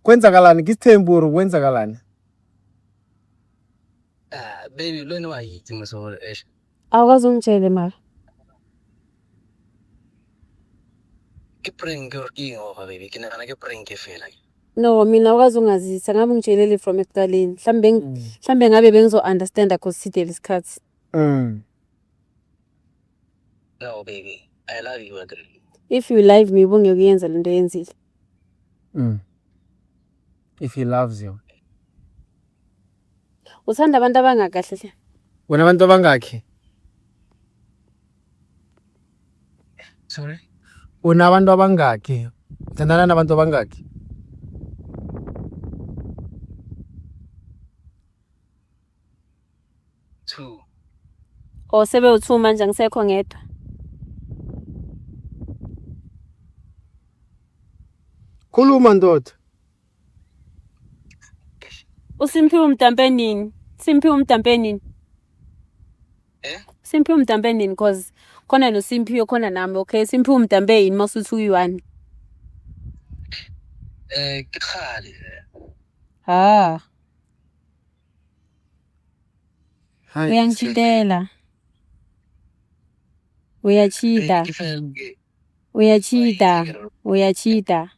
Kwenzakalani kisithemburu kwenzakalani? Baby lona wayithi ngisho esho. Awukazi ungitshele mara. Ke prank or ingo baby ke nagana ke prank fela. No, mina awukazi ungazisa ngabe ngitshelele from ekuqaleni. Mhlambe ngabe bengizo understand cause side lesikhathi. No baby, I love you again. If you love me ubungekuyenza lento yenzile. If he loves you. Uthanda abantu abangakahle hle. Wena abantu abangakhi? Sorry? Unabantu abangakhi? Uthandana nabantu abangakhi? Two. Sebe u2 manje ngisekho ngedwa. Khuluma ndoda. USimphiwe umdampe nini? Simphiwe umdampe nini? Simphiwe umdampe nini cause khona lo Simphiwe khona nami okay Simphiwe umdampe yini masuthi uyi1? Ke khale. Ha. Uyangitshitela. Uyachita. Uyachita.